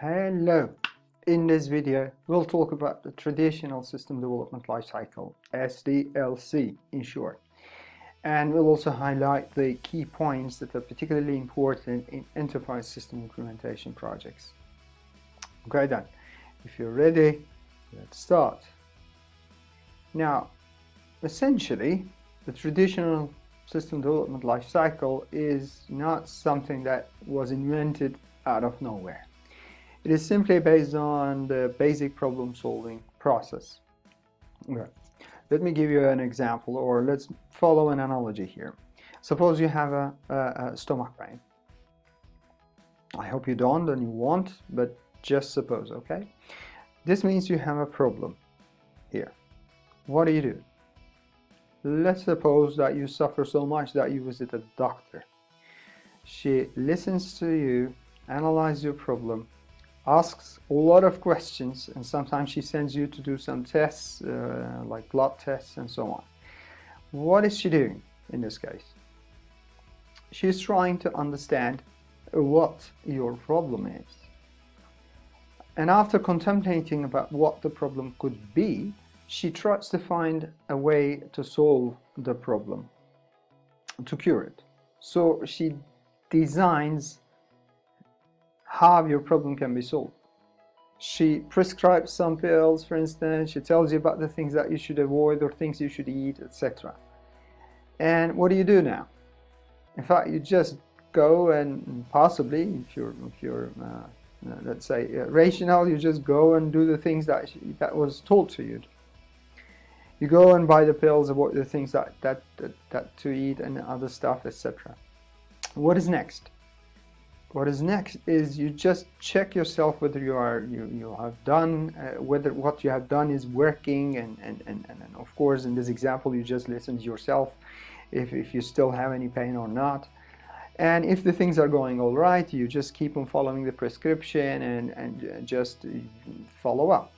Hello. In this video we'll talk about the traditional system development lifecycle, SDLC in short, and we'll also highlight the key points that are particularly important in enterprise system implementation projects. Okay then, if you're ready, let's start. Now, essentially the traditional system development lifecycle is not something that was invented out of nowhere. It is simply based on the basic problem-solving process. Okay. Let me give you an example, or let's follow an analogy here. Suppose you have a stomach pain. I hope you don't and you won't, but just suppose, okay? This means you have a problem here. What do? Let's suppose that you suffer so much that you visit a doctor. She listens to you, analyzes your problem, asks a lot of questions, and sometimes she sends you to do some tests like blood tests and so on. What is she doing in this case? She's trying to understand what your problem is. And after contemplating about what the problem could be, she tries to find a way to solve the problem, to cure it. So she designs how your problem can be solved. She prescribes some pills, for instance. She tells you about the things that you should avoid or things you should eat, etc. And what do you do now? In fact, you just go and possibly, if you're let's say rational, you just go and do the things that was told to you. You go and buy the pills, avoid the things that to eat and other stuff, etc. What is next? What is next is you just check yourself whether you have done whether what you have done is working, and of course in this example you just listen to yourself if you still have any pain or not. And if the things are going all right, you just keep on following the prescription and just follow up.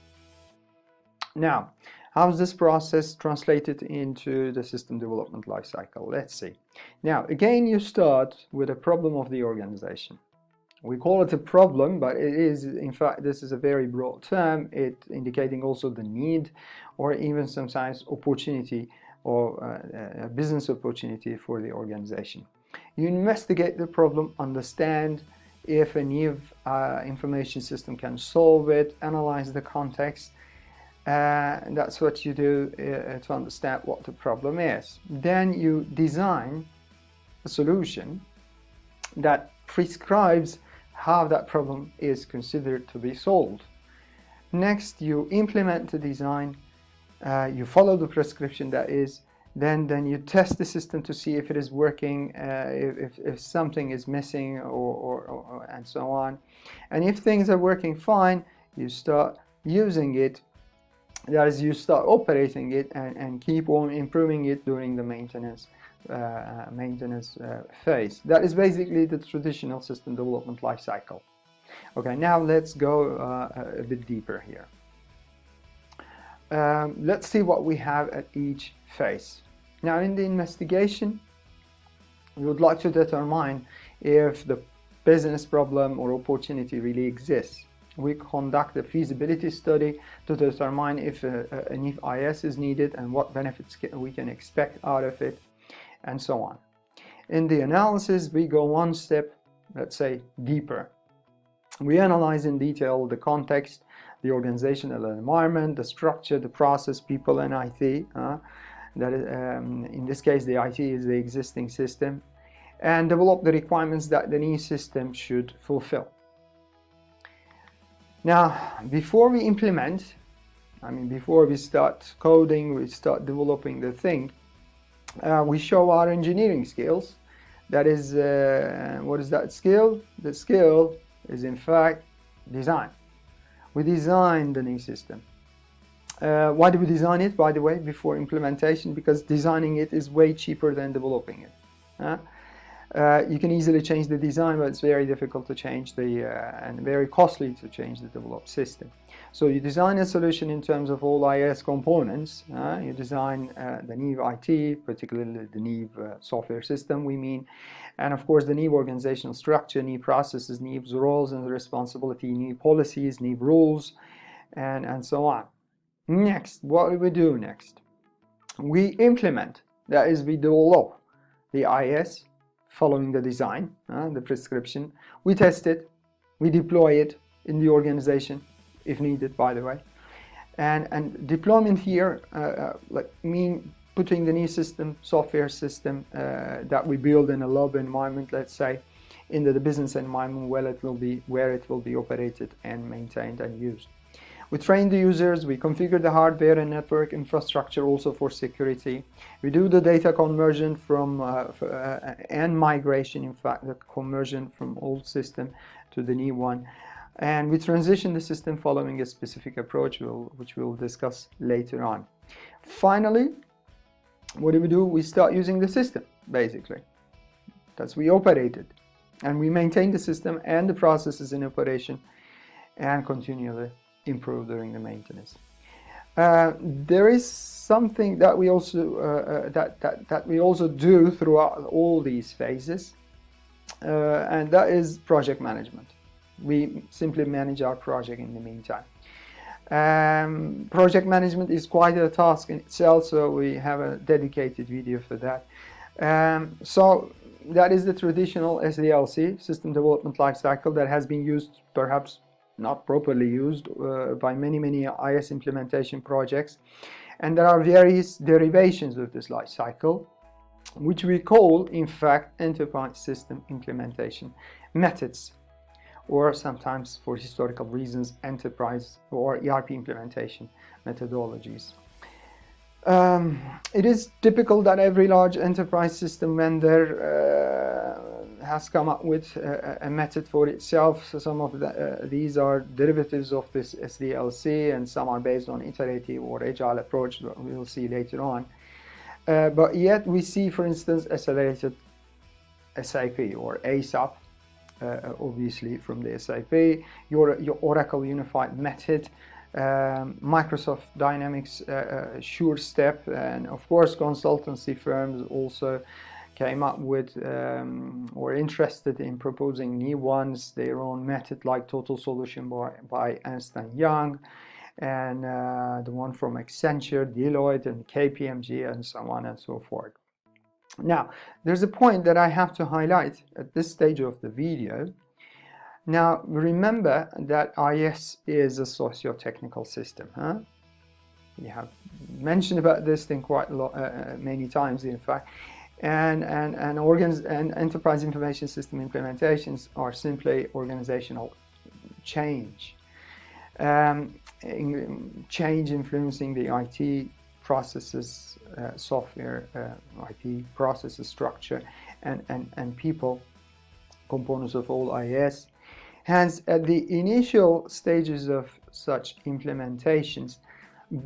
Now, how is this process translated into the system development lifecycle? Let's see. Now, again, you start with a problem of the organization. We call it a problem, but it is, in fact, this is a very broad term, it indicating also the need or even sometimes opportunity or a business opportunity for the organization. You investigate the problem, understand if a new information system can solve it, analyze the context. And that's what you do to understand what the problem is. Then you design a solution that prescribes how that problem is considered to be solved. Next, you implement the design, you follow the prescription, that is, then you test the system to see if it is working, if something is missing or and so on. And if things are working fine, you start using it. That is, you start operating it and keep on improving it during the maintenance phase. That is basically the traditional system development lifecycle. Okay, now let's go a bit deeper here. Let's see what we have at each phase. Now, in the investigation, we would like to determine if the business problem or opportunity really exists. We conduct a feasibility study to determine if an EIS is needed and what benefits we can expect out of it, and so on. In the analysis, we go one step, let's say, deeper. We analyze in detail the context, the organizational environment, the structure, the process, people, and IT. In this case, the IT is the existing system, and develop the requirements that the new system should fulfill. Now, before we implement, before we start coding, we start developing the thing, we show our engineering skills. That is, what is that skill? The skill is, in fact, design. We design the new system. Why do we design it, by the way, before implementation? Because designing it is way cheaper than developing it. You can easily change the design, but it's very difficult to change and very costly to change the developed system. So you design a solution in terms of all IS components. You design the NIV IT, particularly the NIV software system, we mean. And of course, the NIV organizational structure, NIV processes, NIV's roles and responsibility, NIV policies, NIV rules, and so on. Next, what do we do next? We implement, that is, we develop the IS following the design, the prescription. We test it, we deploy it in the organization if needed, by the way. And deployment here mean putting the new system, software system that we build in a lab environment, let's say, into the business environment where it will be operated and maintained and used. We train the users, we configure the hardware and network infrastructure also for security. We do the data conversion from and migration, in fact, the conversion from old system to the new one. And we transition the system following a specific approach, which we'll discuss later on. Finally, what do? We start using the system, basically. That's we operate it. And we maintain the system and the processes in operation and continually improve during the maintenance. There is something that we also that we also do throughout all these phases, and that is project management. We simply manage our project in the meantime. Project management is quite a task in itself, so we have a dedicated video for that. So that is the traditional SDLC, System Development Lifecycle, that has been used, perhaps not properly used, by many IS implementation projects. And there are various derivations of this life cycle, which we call, in fact, enterprise system implementation methods, or sometimes, for historical reasons, enterprise or ERP implementation methodologies. It is typical that every large enterprise system vendor has come up with a method for itself. So some of these are derivatives of this SDLC, and some are based on iterative or agile approach that we will see later on. But yet we see, for instance, accelerated SAP or ASAP, obviously from the SAP, your Oracle Unified Method, Microsoft Dynamics Sure Step, and of course consultancy firms also came up with or interested in proposing new ones, their own method, like Total Solution by Ernst & Young, and the one from Accenture, Deloitte, and KPMG, and so on and so forth. Now, there's a point that I have to highlight at this stage of the video. Now, remember that IS is a socio-technical system. We have mentioned about this thing quite a lot, many times, in fact. And enterprise information system implementations are simply organizational change. Change influencing the IT processes, software, IT processes, structure, and people, components of all IS. Hence, at the initial stages of such implementations,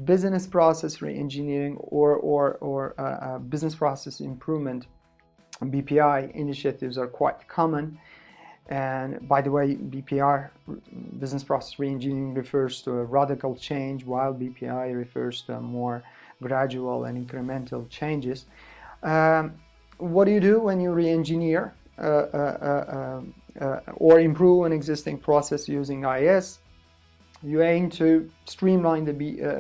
business process re-engineering or business process improvement, BPI initiatives are quite common. And by the way, BPR, business process re-engineering, refers to a radical change, while BPI refers to a more gradual and incremental changes. What do you do when you re-engineer or improve an existing process using IS? You aim to streamline the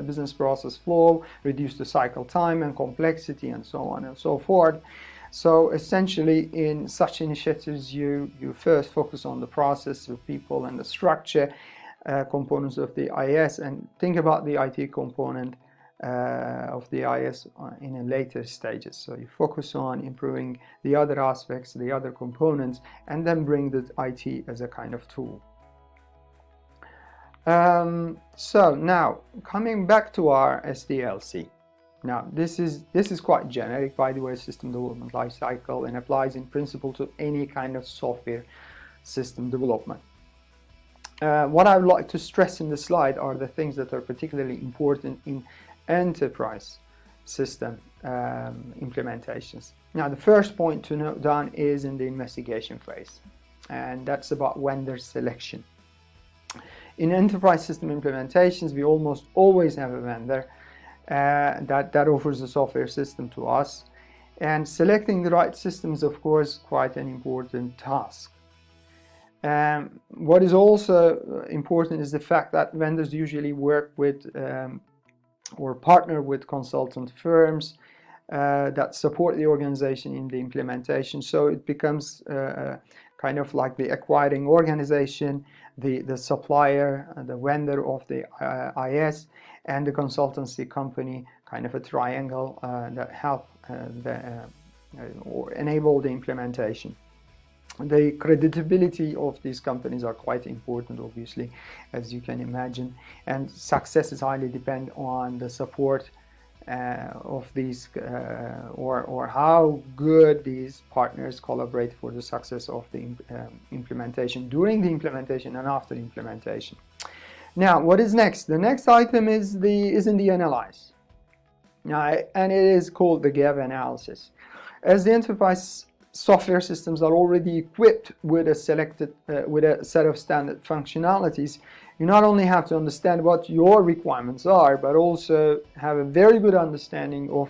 business process flow, reduce the cycle time and complexity, and so on and so forth. So essentially, in such initiatives, you first focus on the process, the people, and the structure components of the IS, and think about the IT component of the IS in a later stages. So you focus on improving the other aspects, the other components, and then bring the IT as a kind of tool. So now, coming back to our SDLC. Now, this is quite generic, by the way, system development lifecycle, and applies in principle to any kind of software system development. What I would like to stress in the slide are the things that are particularly important in enterprise system implementations. Now, the first point to note down is in the investigation phase, and that's about vendor selection. In enterprise system implementations, we almost always have a vendor that offers a software system to us. And selecting the right system is, of course, quite an important task. What is also important is the fact that vendors usually work with or partner with consultant firms that support the organization in the implementation. So it becomes kind of like the acquiring organization, the supplier, the vendor of the EIS, and the consultancy company, kind of a triangle that help or enable the implementation. The credibility of these companies are quite important, obviously, as you can imagine, and success is highly dependent on the support of these or how good these partners collaborate for the success of the implementation, during the implementation and after implementation. Now, what is next? The next item is in the analyze. Now, and it is called the gap analysis. As the enterprise software systems are already equipped with a set of standard functionalities, you not only have to understand what your requirements are, but also have a very good understanding of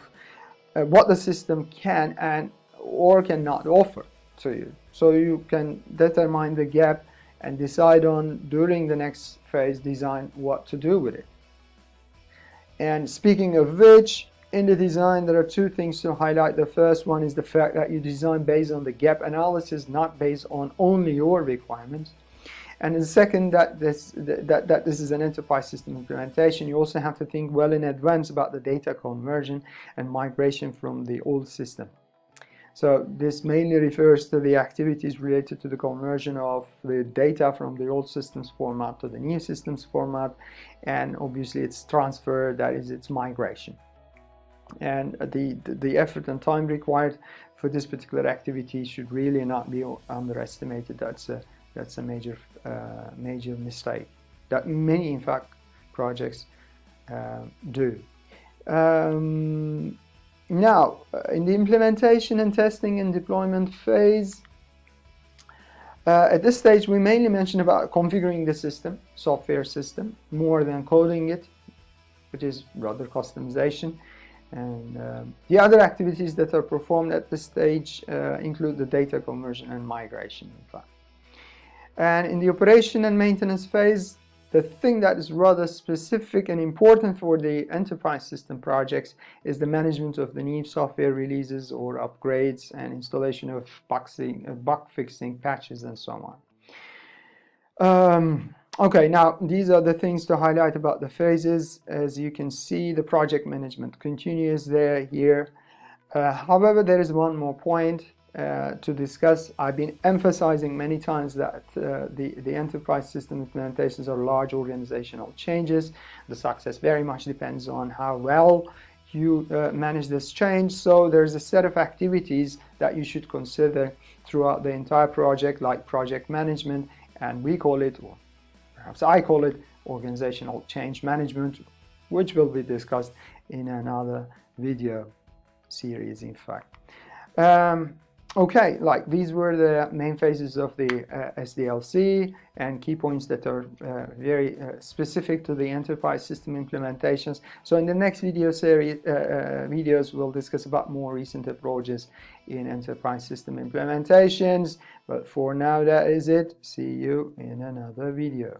what the system can and or cannot offer to you. So you can determine the gap and decide on, during the next phase, design what to do with it. And speaking of which, in the design there are two things to highlight. The first one is the fact that you design based on the gap analysis, not based on only your requirements. And the second, that this is an enterprise system implementation, you also have to think well in advance about the data conversion and migration from the old system. So this mainly refers to the activities related to the conversion of the data from the old systems format to the new systems format, and obviously its transfer, that is its migration. And the effort and time required for this particular activity should really not be underestimated. That's a major mistake that many, in fact, projects do. Now, in the implementation and testing and deployment phase, at this stage we mainly mention about configuring the system, software system, more than coding it, which is rather customization. And the other activities that are performed at this stage include the data conversion and migration, in fact. And in the operation and maintenance phase, the thing that is rather specific and important for the enterprise system projects is the management of the new software releases or upgrades and installation of bug fixing patches and so on. Okay, now these are the things to highlight about the phases. As you can see, the project management continues here. However, there is one more point to discuss. I've been emphasizing many times that the enterprise system implementations are large organizational changes. The success very much depends on how well you manage this change. So there's a set of activities that you should consider throughout the entire project, like project management, and we call it, or perhaps I call it, organizational change management, which will be discussed in another video series, in fact. Okay, like these were the main phases of the SDLC and key points that are very specific to the enterprise system implementations. So in the next video series, videos, we'll discuss about more recent approaches in enterprise system implementations. But for now, that is it. See you in another video.